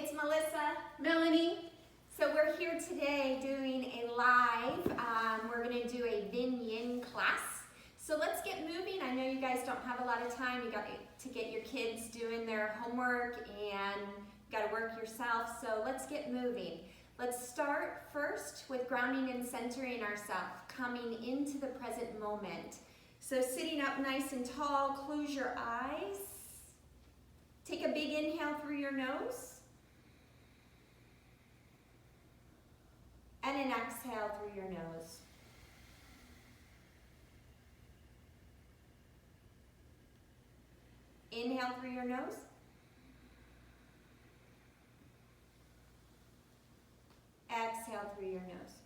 it's Melissa, Melanie. So we're here today doing a live. We're going to do a Vin Yin class. So let's get moving. I know you guys don't have a lot of time. You got to get your kids doing their homework and you got to work yourself. So let's get moving. Let's start first with grounding and centering ourselves, coming into the present moment. So sitting up nice and tall, close your eyes. Take a big inhale through your nose. And an exhale through your nose. Inhale through your nose. Exhale through your nose.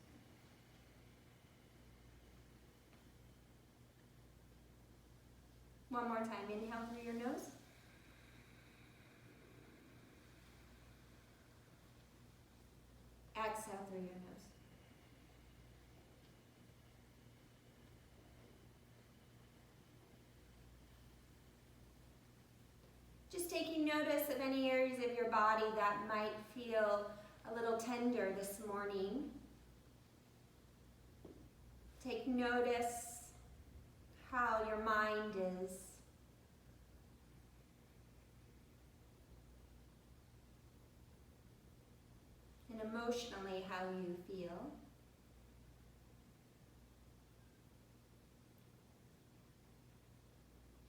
One more time. Inhale through your nose. Exhale through your nose. Just taking notice of any areas of your body that might feel a little tender this morning. Take notice how your mind is. And emotionally how you feel.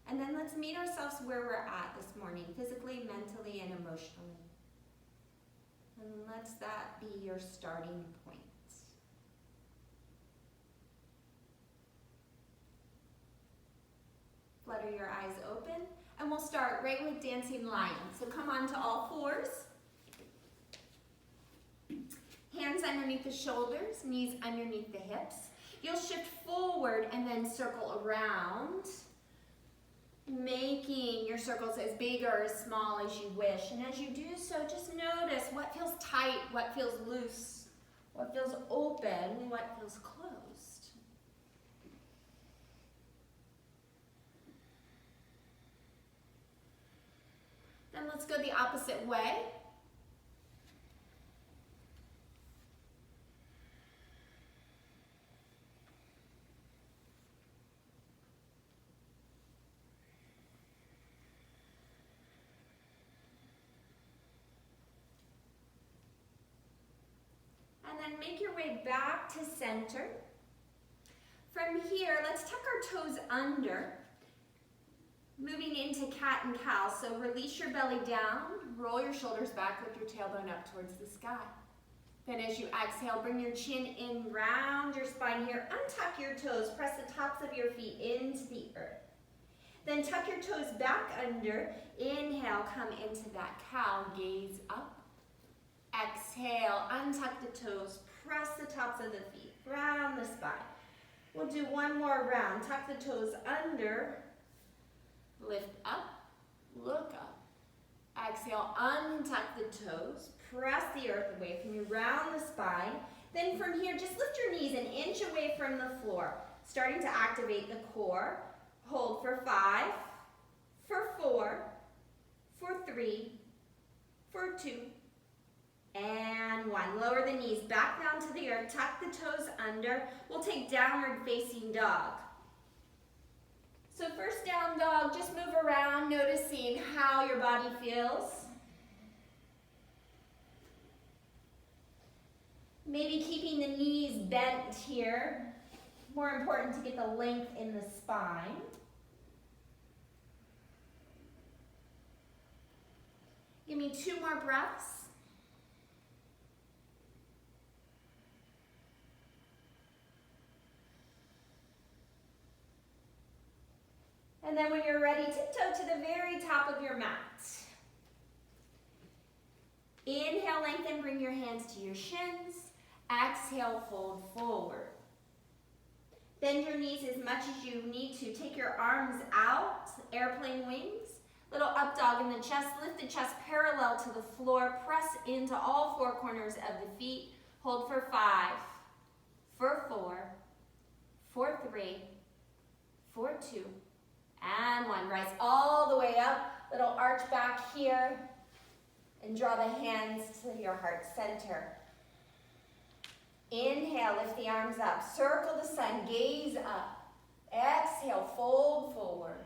And then let's meet ourselves where we're at this morning, physically, mentally, and emotionally. And let that be your starting point. Flutter your eyes open, and we'll start right with dancing lion. So come on to all fours. Hands underneath the shoulders, knees underneath the hips. You'll shift forward and then circle around, making your circles as big or as small as you wish. And as you do so, just notice what feels tight, what feels loose, what feels open, what feels closed. Then let's go the opposite way. And then make your way back to center. From here, let's tuck our toes under, moving into cat and cow. So release your belly down, roll your shoulders back, lift your tailbone up towards the sky. Then as you exhale, bring your chin in, round your spine here, untuck your toes, press the tops of your feet into the earth. Then tuck your toes back under, inhale, come into that cow, gaze up. Exhale, untuck the toes, press the tops of the feet, round the spine. We'll do one more round. Tuck the toes under, lift up, look up. Exhale, untuck the toes, press the earth away from you, round the spine. Then from here, just lift your knees an inch away from the floor, starting to activate the core. Hold for 5, for 4, for 3, for 2, and 1. Lower the knees back down to the earth. Tuck the toes under. We'll take downward facing dog. So first down dog, just move around, noticing how your body feels. Maybe keeping the knees bent here. More important to get the length in the spine. Give me 2 more breaths. And then when you're ready, tiptoe to the very top of your mat. Inhale, lengthen, bring your hands to your shins. Exhale, fold forward. Bend your knees as much as you need to. Take your arms out, airplane wings. Little up dog in the chest. Lift the chest parallel to the floor. Press into all 4 corners of the feet. Hold for 5, for 4, for 3, for 2, and 1. Rise all the way up. Little arch back here. And draw the hands to your heart center. Inhale, lift the arms up. Circle the sun, gaze up. Exhale, fold forward.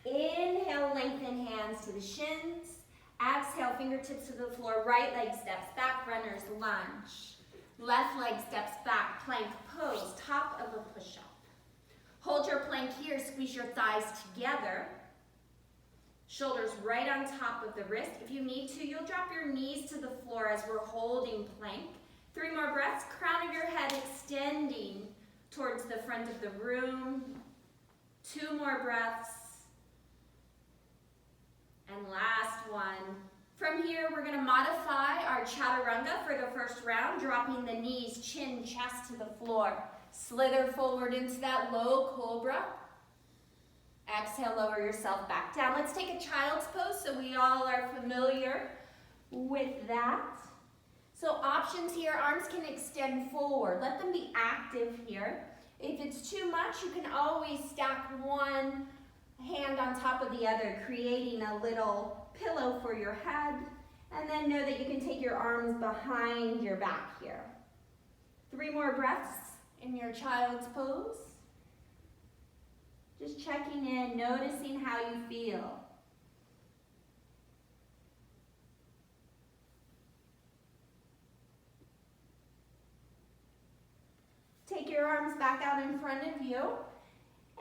Inhale, lengthen hands to the shins. Exhale, fingertips to the floor. Right leg steps back, runner's lunge. Left leg steps back, plank pose, top of a push-up. Hold your plank here, squeeze your thighs together. Shoulders right on top of the wrist. If you need to, you'll drop your knees to the floor as we're holding plank. 3 more breaths, crown of your head extending towards the front of the room. 2 more breaths. And last one. From here, we're gonna modify our chaturanga for the first round, dropping the knees, chin, chest to the floor. Slither forward into that low cobra. Exhale, lower yourself back down. Let's take a child's pose so we all are familiar with that. So options here, arms can extend forward. Let them be active here. If it's too much, you can always stack one hand on top of the other, creating a little pillow for your head. And then know that you can take your arms behind your back here. 3 more breaths in your child's pose. Just checking in, noticing how you feel. Take your arms back out in front of you,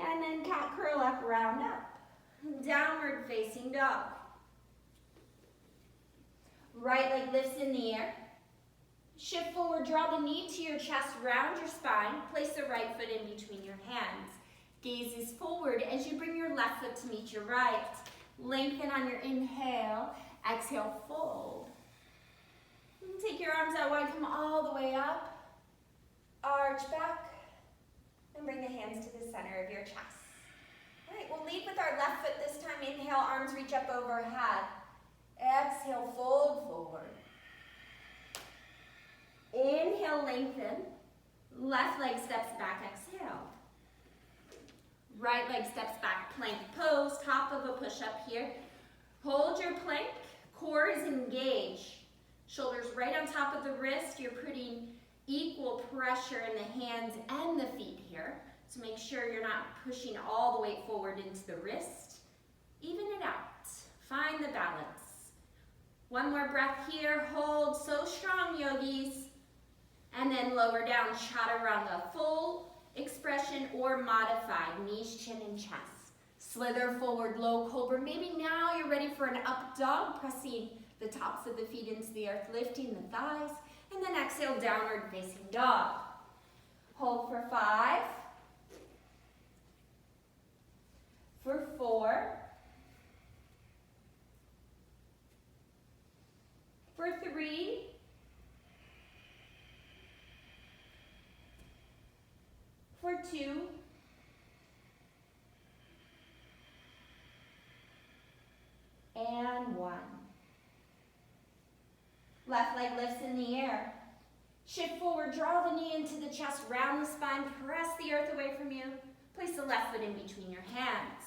and then cat curl up, round up. Downward facing dog. Right leg lifts in the air. Shift forward, draw the knee to your chest, round your spine. Place the right foot in between your hands. Gaze is forward as you bring your left foot to meet your right. Lengthen on your inhale. Exhale, fold. And take your arms out wide, come all the way up. Arch back. And bring the hands to the center of your chest. All right, we'll lead with our left foot this time. Inhale, arms reach up overhead. Exhale, fold forward. Inhale, lengthen. Left leg steps back, exhale. Right leg steps back, plank pose, top of a push-up here. Hold your plank, core is engaged. Shoulders right on top of the wrist. You're putting equal pressure in the hands and the feet here. So make sure you're not pushing all the weight forward into the wrist. Even it out. Find the balance. 1 more breath here. Hold, so strong, yogis. And then lower down, chaturanga. Full expression or modified, knees, chin, and chest. Slither forward, low cobra. Maybe now you're ready for an up dog, pressing the tops of the feet into the earth, lifting the thighs, and then exhale, downward facing dog. Hold for 5, for 4, for 3, for 2, and 1. Left leg lifts in the air. Shift forward, draw the knee into the chest, round the spine, press the earth away from you. Place the left foot in between your hands.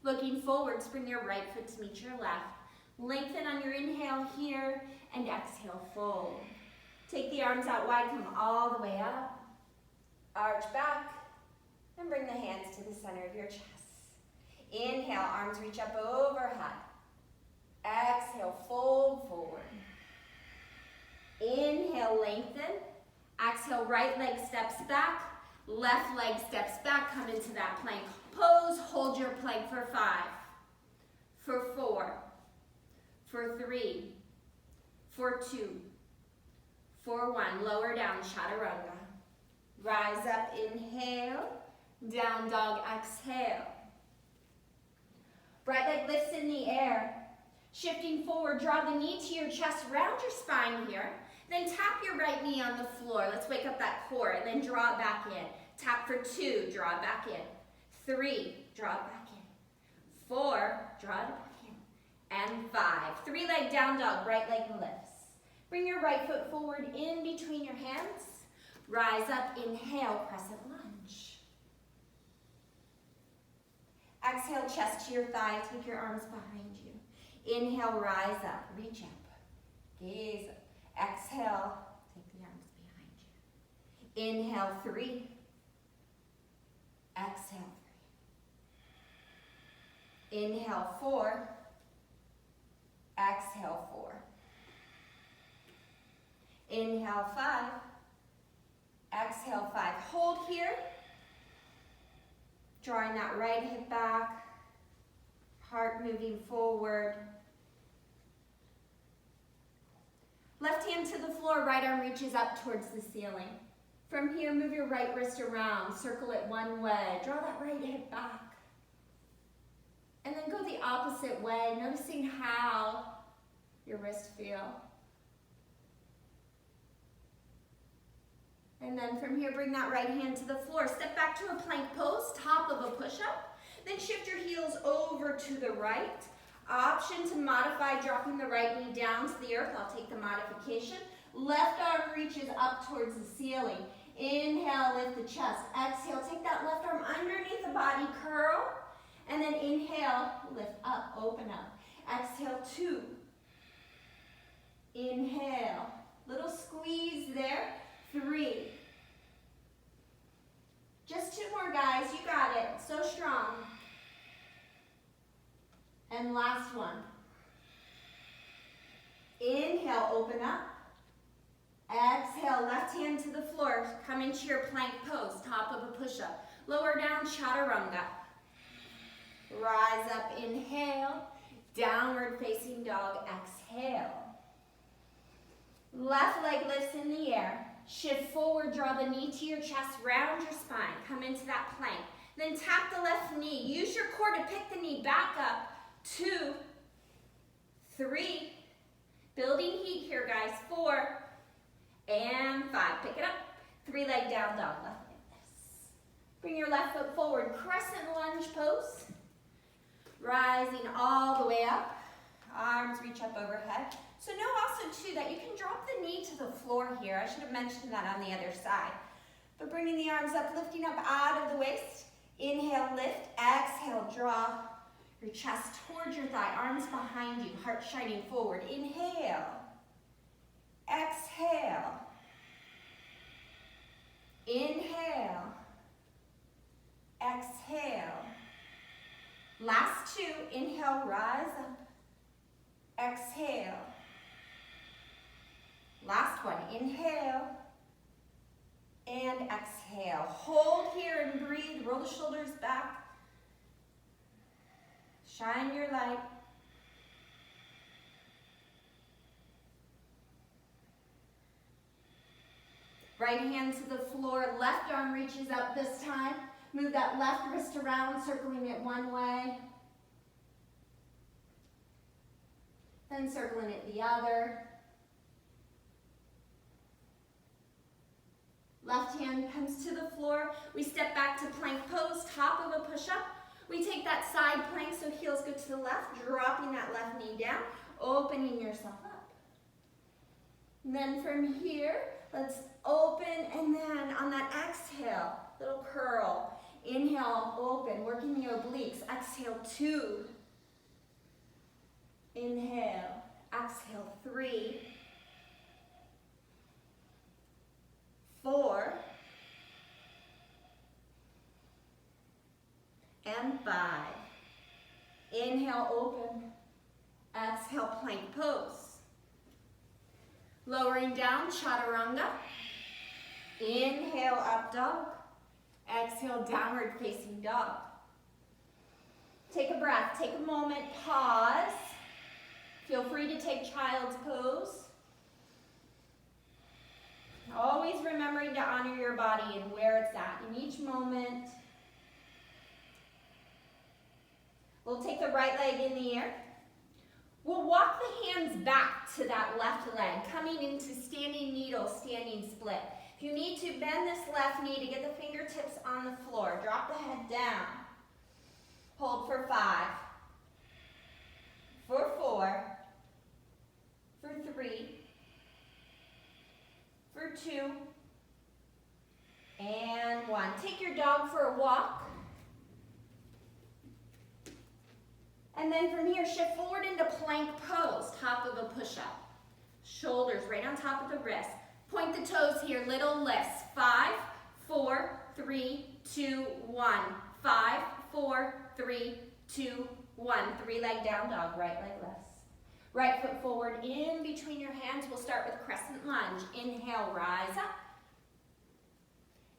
Looking forward, bring your right foot to meet your left. Lengthen on your inhale here, and exhale, fold. Take the arms out wide, come all the way up. Arch back, and bring the hands to the center of your chest. Inhale, arms reach up overhead. Exhale, fold forward. Inhale, lengthen. Exhale, right leg steps back. Left leg steps back. Come into that plank pose. Hold your plank for 5, for 4, for 3, for 2, for 1. Lower down, chaturanga. Rise up, inhale. Down dog, exhale. Right leg lifts in the air. Shifting forward, draw the knee to your chest, round your spine here. Then tap your right knee on the floor. Let's wake up that core, and then draw it back in. Tap for 2, draw it back in. 3, draw it back in. 4, draw it back in. And 5. 3-leg down dog, right leg lifts. Bring your right foot forward in between your hands. Rise up, inhale, crescent lunge. Exhale, chest to your thigh, take your arms behind you. Inhale, rise up, reach up, gaze up. Exhale, take the arms behind you. Inhale, 3. Exhale, 3. Inhale, 4. Exhale, 4. Inhale, 5. Exhale, 5. Hold here. Drawing that right hip back. Heart moving forward. Left hand to the floor, right arm reaches up towards the ceiling. From here, move your right wrist around, circle it one way. Draw that right hip back. And then go the opposite way, noticing how your wrists feel. And then from here, bring that right hand to the floor. Step back to a plank pose, top of a push-up. Then shift your heels over to the right. Option to modify, dropping the right knee down to the earth. I'll take the modification. Left arm reaches up towards the ceiling. Inhale, lift the chest. Exhale, take that left arm underneath the body, curl. And then inhale, lift up, open up. Exhale, 2. Inhale, little squeeze there. 3. Just 2 more, guys. You got it. So strong. And last one. Inhale, open up. Exhale, left hand to the floor. Come into your plank pose, top of a push-up. Lower down, chaturanga. Rise up, inhale. Downward facing dog, exhale. Left leg lifts in the air. Shift forward, draw the knee to your chest, round your spine. Come into that plank. Then tap the left knee. Use your core to pick the knee back up. 2, 3. Building heat here, guys. 4 and 5. Pick it up. 3 leg down dog. Left leg lifts. Bring your left foot forward. Crescent lunge pose. Rising all the way up. Arms reach up overhead. So know also too that you can drop the knee to the floor here. I should have mentioned that on the other side. But bringing the arms up, lifting up out of the waist. Inhale, lift. Exhale, draw your chest towards your thigh. Arms behind you, heart shining forward. Inhale. Exhale. Inhale. Exhale. Last 2. Inhale, rise up. Exhale. Last one. Inhale. And exhale. Hold here and breathe. Roll the shoulders back. Shine your light. Right hand to the floor. Left arm reaches up this time. Move that left wrist around, circling it one way. Then circling it the other. Left hand comes to the floor. We step back to plank pose, top of a push-up. We take that side plank so heels go to the left, dropping that left knee down, opening yourself up. And then from here, let's open, and then on that exhale, little curl. Inhale, open, working the obliques. Exhale, 2. Inhale, exhale, 3. 4. And 5. Inhale, open. Exhale, plank pose. Lowering down, chaturanga. Inhale, up dog. Exhale, downward facing dog. Take a breath, take a moment, pause. Feel free to take child's pose. Always remembering to honor your body and where it's at in each moment. We'll take the right leg in the air. We'll walk the hands back to that left leg, coming into standing needle, standing split. If you need to, bend this left knee to get the fingertips on the floor. Drop the head down. Hold for 5, for 4, for 3, for 2, and 1. Take your dog for a walk. And then from here, shift forward into plank pose, top of a push-up. Shoulders right on top of the wrist. Point the toes here, little lifts. 5, 4, 3, 2, 1. 5, 4, 3, 2, 1. 3-leg down dog, right leg lifts. Right foot forward in between your hands. We'll start with crescent lunge. Inhale, rise up.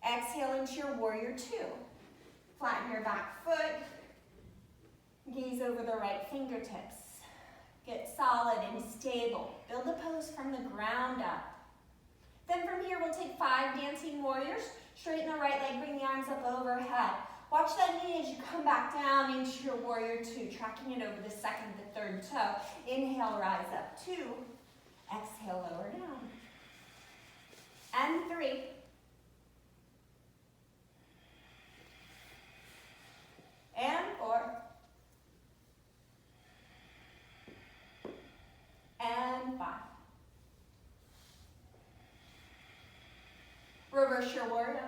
Exhale into your warrior 2. Flatten your back foot. Gaze over the right fingertips. Get solid and stable. Build the pose from the ground up. Then from here, we'll take 5 dancing warriors. Straighten the right leg, bring the arms up overhead. Watch that knee as you come back down into your warrior 2, tracking it over the second, the third toe. Inhale, rise up. 2. Exhale, lower down. And 3. And 4. And 5. Reverse your warrior.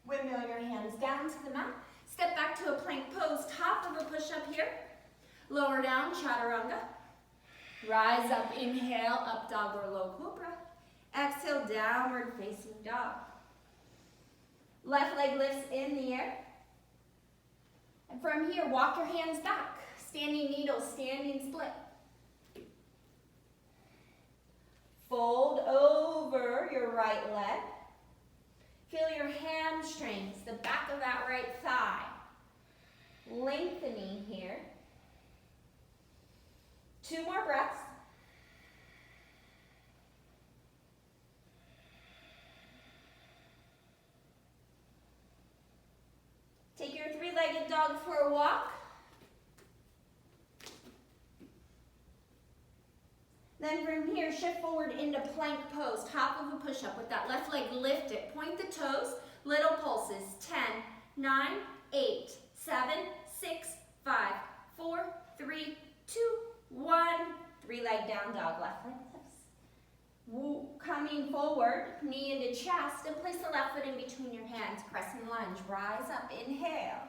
Windmill your hands down to the mat. Step back to a plank pose, top of a push-up here. Lower down, chaturanga. Rise up, inhale, up dog or low cobra. Exhale, downward facing dog. Left leg lifts in the air. And from here, walk your hands back. Standing needle, standing split. Fold over your right leg. Feel your hamstrings, the back of that right thigh. Lengthening here. 2 more breaths. Take your 3-legged dog for a walk. Then from here, shift forward into plank pose, top of a push-up with that left leg lifted. Point the toes, little pulses. 10, 9, 8, 7, 6, 5, 4, 3, 2, 1. 3-leg down dog, left leg lifts. Coming forward, knee into chest, and place the left foot in between your hands. Crescent lunge, rise up, inhale.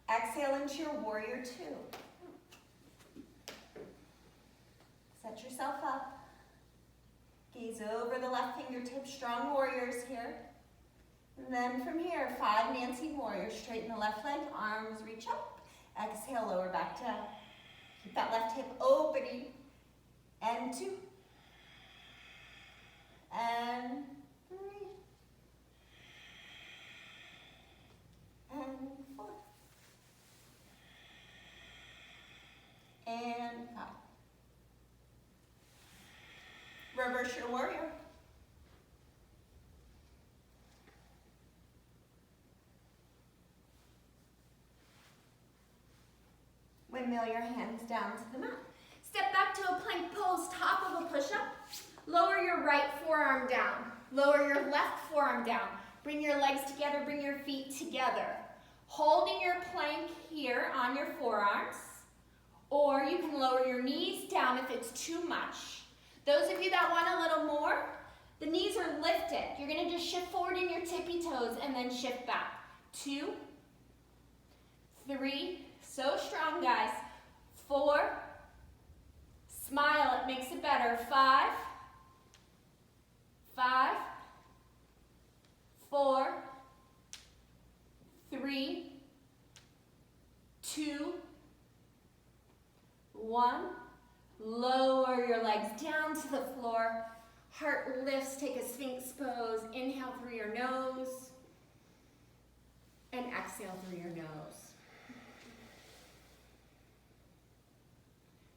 Exhale into your warrior 2. Set yourself up. Gaze over the left fingertips, strong warriors here. And then from here, 5 dancing warriors. Straighten the left leg, arms reach up. Exhale, lower back down. Keep that left hip opening. And 2. And 3. And 4. And 5. Reverse your warrior. Windmill your hands down to the mat. Step back to a plank pose, top of a push-up. Lower your right forearm down. Lower your left forearm down. Bring your legs together, bring your feet together. Holding your plank here on your forearms, or you can lower your knees down if it's too much. Those of you that want a little more, the knees are lifted. You're going to just shift forward in your tippy toes and then shift back. 2, 3, so strong guys. 4, smile, it makes it better. 5, 5, 4, 3, 2, 1. Lower your legs down to the floor. Heart lifts, take a sphinx pose. Inhale through your nose. And exhale through your nose.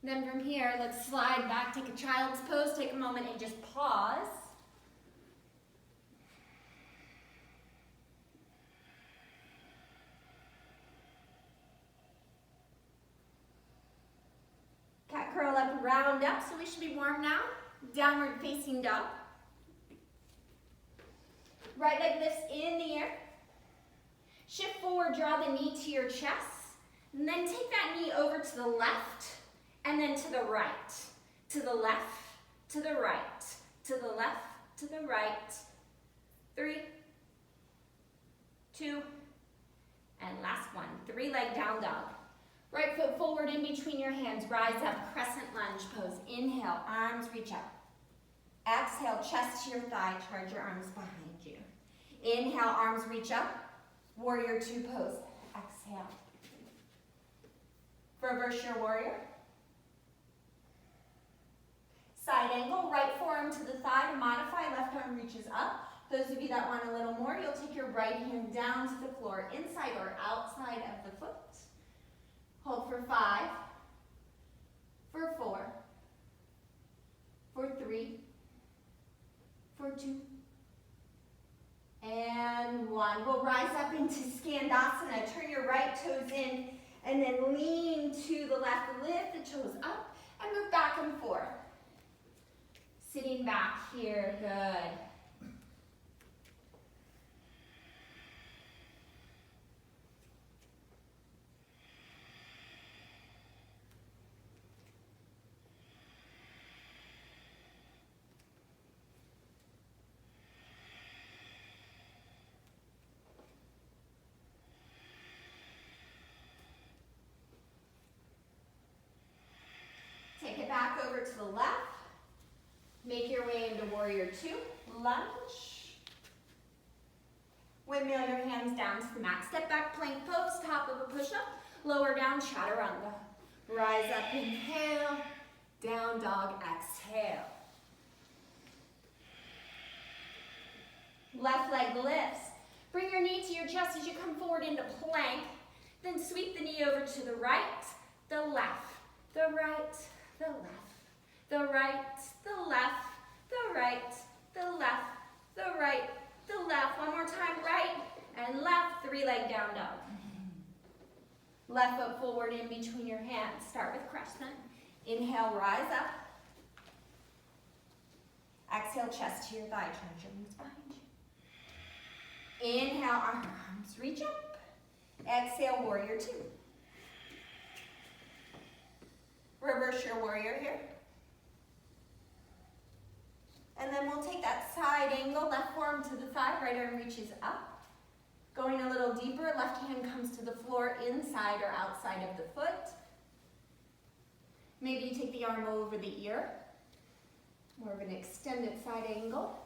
Then from here, let's slide back, take a child's pose. Take a moment and just pause. Cat curl up, round up, so we should be warm now. Downward facing dog. Right leg lifts in the air. Shift forward, draw the knee to your chest. And then take that knee over to the left and then to the right. To the left, to the right, to the left, to the right. 3, down dog. Right foot forward in between your hands, rise up, crescent lunge pose. Inhale, arms reach up. Exhale, chest to your thigh, charge your arms behind you. Inhale, arms reach up, warrior two pose. Exhale. Reverse your warrior. Side angle, right forearm to the thigh to modify, left arm reaches up. Those of you that want a little more, you'll take your right hand down to the floor, inside or outside of the foot. Hold for 5, for 4, for 3, for 2, and 1. We'll rise up into Skandasana. Turn your right toes in and then lean to the left. Lift the toes up and move back and forth. Sitting back here, good. Take it back over to the left. Make your way into warrior two. Lunge. Windmill your hands down to the mat. Step back, plank pose, top of a push-up. Lower down, chaturanga. Rise up, inhale. Down dog, exhale. Left leg lifts. Bring your knee to your chest as you come forward into plank. Then sweep the knee over to the right, the left, the right, the left, the right, the left, the right, the left, the right, the left. One more time, right and left, 3-leg down dog. Left foot forward in between your hands. Start with crescent. Inhale, rise up. Exhale, chest to your thigh, turn your knees behind you. Inhale, arms reach up. Exhale, warrior two. Reverse your warrior here. And then we'll take that side angle, left forearm to the thigh, right arm reaches up. Going a little deeper, left hand comes to the floor, inside or outside of the foot. Maybe you take the arm over the ear. More of an extended side angle.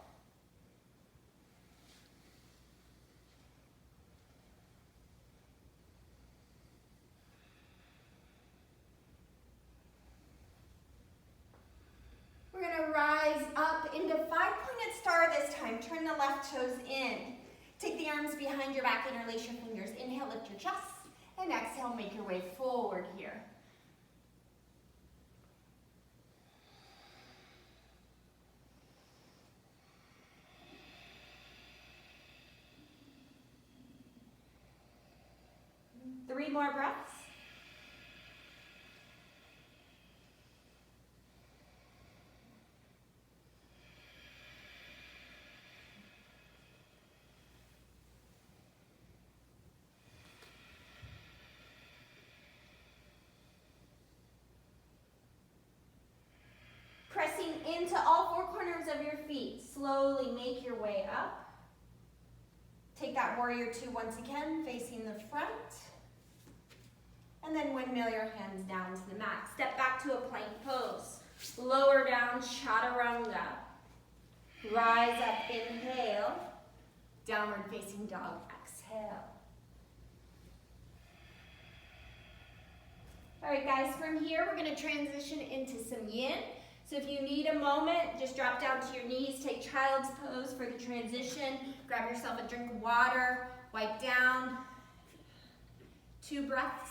We're going to rise up into 5-pointed star this time. Turn the left toes in. Take the arms behind your back, interlace your fingers. Inhale, lift your chest. And exhale, make your way forward here. Three more breaths. Pressing into all 4 corners of your feet. Slowly make your way up. Take that warrior two once again, facing the front. And then windmill your hands down to the mat. Step back to a plank pose. Lower down, chaturanga. Rise up, inhale. Downward facing dog, exhale. All right, guys, from here, we're gonna transition into some yin. So if you need a moment, just drop down to your knees, take child's pose for the transition. Grab yourself a drink of water, wipe down. 2 breaths.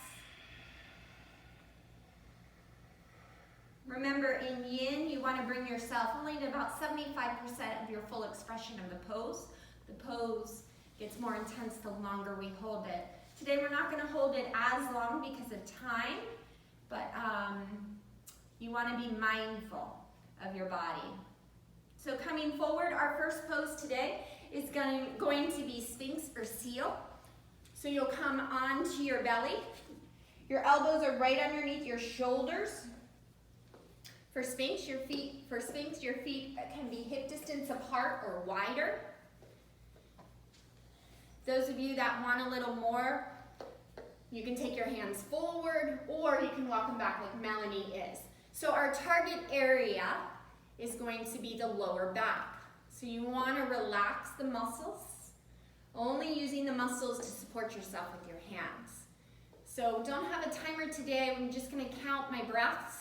Remember, in yin, you want to bring yourself only to about 75% of your full expression of the pose. The pose gets more intense the longer we hold it. Today, we're not going to hold it as long because of time, but you want to be mindful of your body. So coming forward, our first pose today is going to be Sphinx or Seal. So you'll come onto your belly. Your elbows are right underneath your shoulders. For Sphinx, your feet can be hip distance apart or wider. Those of you that want a little more You can take your hands forward, or you can walk them back like Melanie is. So our target area is going to be the lower back. So you want to relax the muscles, only using the muscles to support yourself with your hands. So don't have a timer today. I'm just going to count my breaths.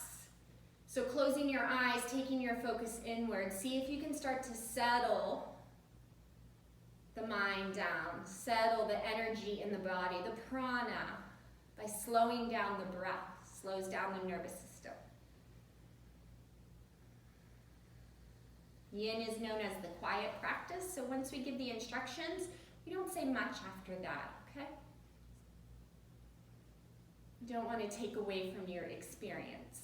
So closing your eyes, taking your focus inward. See if you can start to settle the mind down, settle the energy in the body, the prana, by slowing down the breath, slows down the nervous system. Yin is known as the quiet practice, so once we give the instructions, we don't say much after that, okay? You don't want to take away from your experience.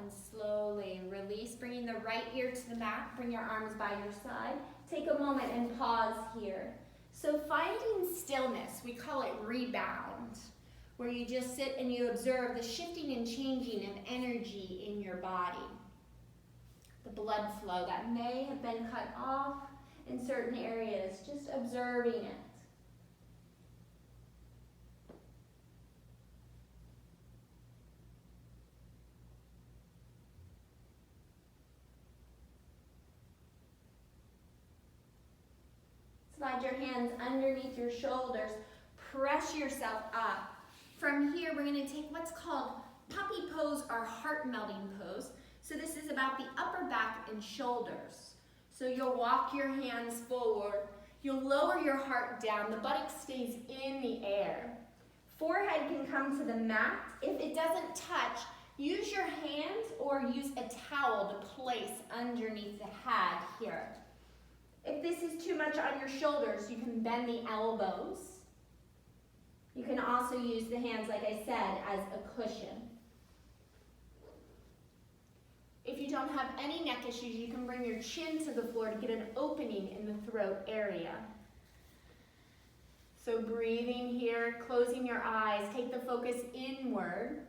And slowly release, bringing the right ear to the mat. Bring your arms by your side. Take a moment and pause here. So finding stillness, we call it rebound, where you just sit and you observe the shifting and changing of energy in your body. The blood flow that may have been cut off in certain areas, just observing it. Slide your hands underneath your shoulders. Press yourself up. From here, we're going to take what's called puppy pose or heart melting pose. So this is about the upper back and shoulders. So you'll walk your hands forward. You'll lower your heart down. The buttock stays in the air. Forehead can come to the mat. If it doesn't touch, use your hands or use a towel to place underneath the head here. If this is too much on your shoulders, you can bend the elbows. You can also use the hands, like I said, as a cushion. If you don't have any neck issues, you can bring your chin to the floor to get an opening in the throat area. So breathing here, closing your eyes, take the focus inward.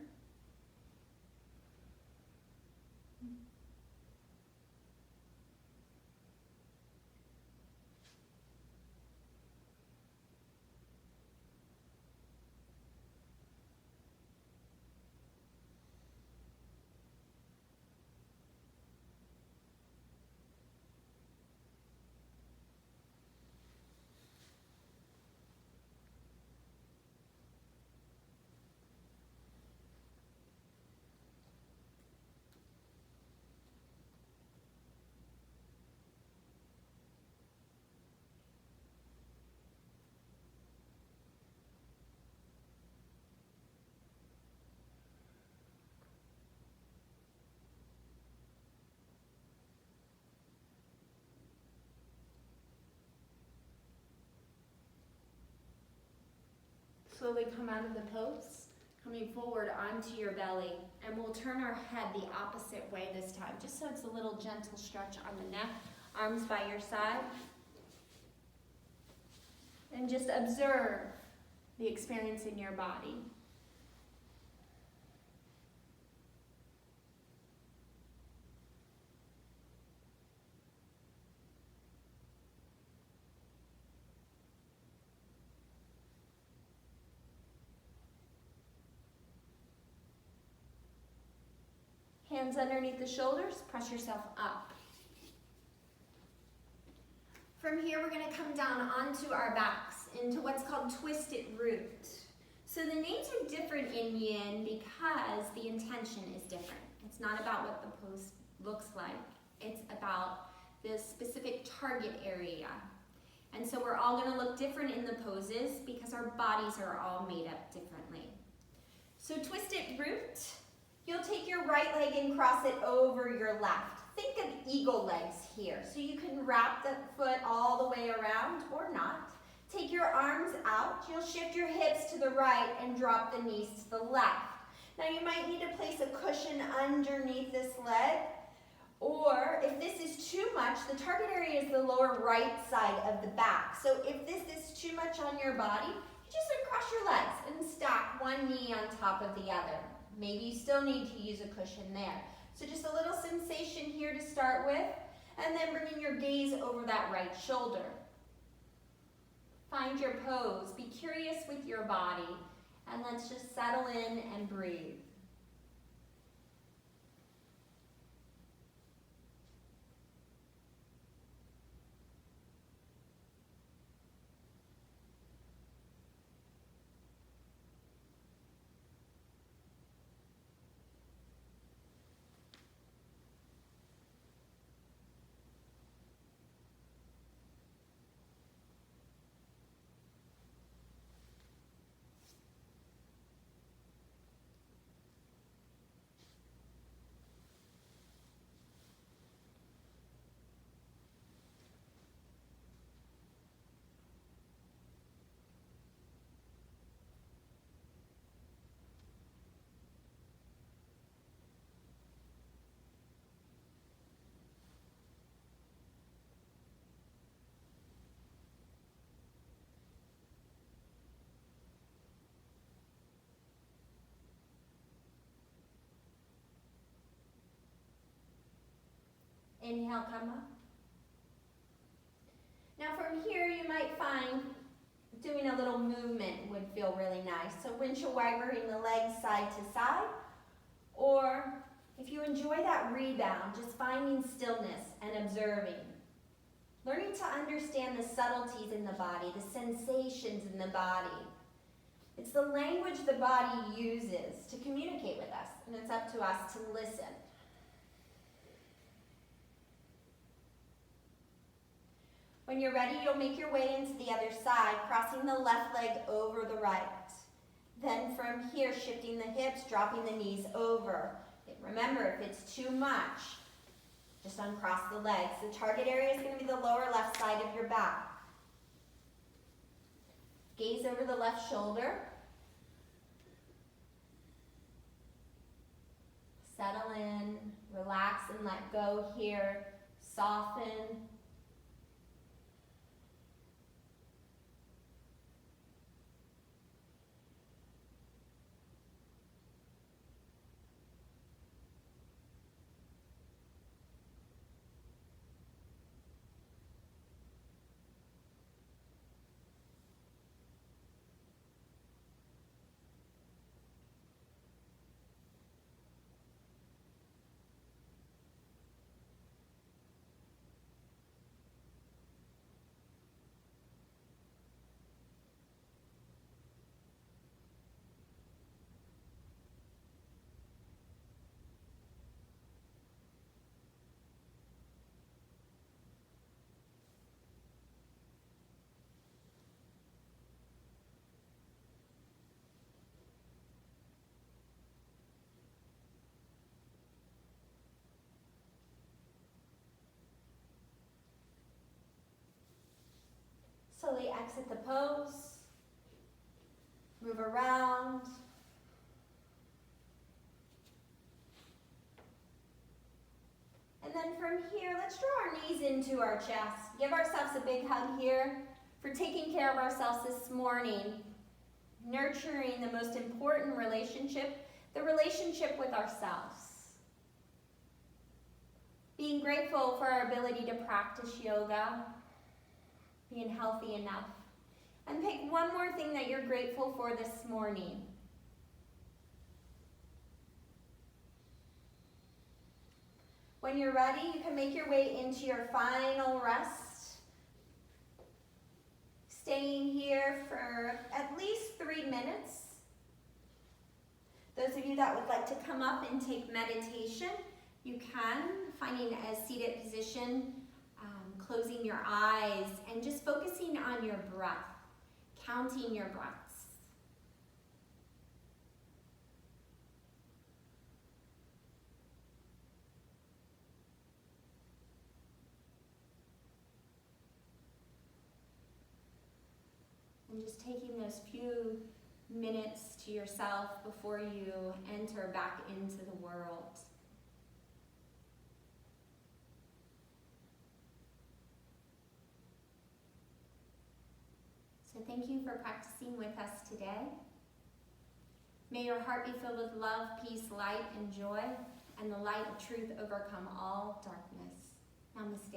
Slowly come out of the pose, coming forward onto your belly, and we'll turn our head the opposite way this time, just so it's a little gentle stretch on the neck, arms by your side. And just observe the experience in your body. Hands underneath the shoulders, press yourself up. From here, we're going to come down onto our backs into what's called twisted root. So the names are different in Yin because the intention is different. It's not about what the pose looks like. It's about the specific target area. And so we're all going to look different in the poses because our bodies are all made up differently. So twisted root, you'll take your right leg and cross it over your left. Think of eagle legs here. So you can wrap the foot all the way around or not. Take your arms out. You'll shift your hips to the right and drop the knees to the left. Now you might need to place a cushion underneath this leg. Or if this is too much, the target area is the lower right side of the back. So if this is too much on your body, you just uncross your legs and stack one knee on top of the other. Maybe you still need to use a cushion there. So just a little sensation here to start with, and then bringing your gaze over that right shoulder. Find your pose, be curious with your body, and let's just settle in and breathe. Inhale, come up. Now from here, you might find doing a little movement would feel really nice. So windshield wipering the legs side to side, or if you enjoy that rebound, just finding stillness and observing. Learning to understand the subtleties in the body, the sensations in the body. It's the language the body uses to communicate with us, and it's up to us to listen. When you're ready, you'll make your way into the other side, crossing the left leg over the right. Then from here, shifting the hips, dropping the knees over. Remember, if it's too much, just uncross the legs. The target area is going to be the lower left side of your back. Gaze over the left shoulder. Settle in, relax and let go here. Soften. Slowly exit the pose. Move around. And then from here, let's draw our knees into our chest. Give ourselves a big hug here for taking care of ourselves this morning. Nurturing the most important relationship, the relationship with ourselves. Being grateful for our ability to practice yoga. Being healthy enough. And pick one more thing that you're grateful for this morning. When you're ready, you can make your way into your final rest. Staying here for at least 3 minutes. Those of you that would like to come up and take meditation, you can, finding a seated position, closing your eyes, and just focusing on your breath, counting your breaths. And just taking those few minutes to yourself before you enter back into the world. So thank you for practicing with us today. May your heart be filled with love, peace, light, and joy, and the light of truth overcome all darkness. Namaste.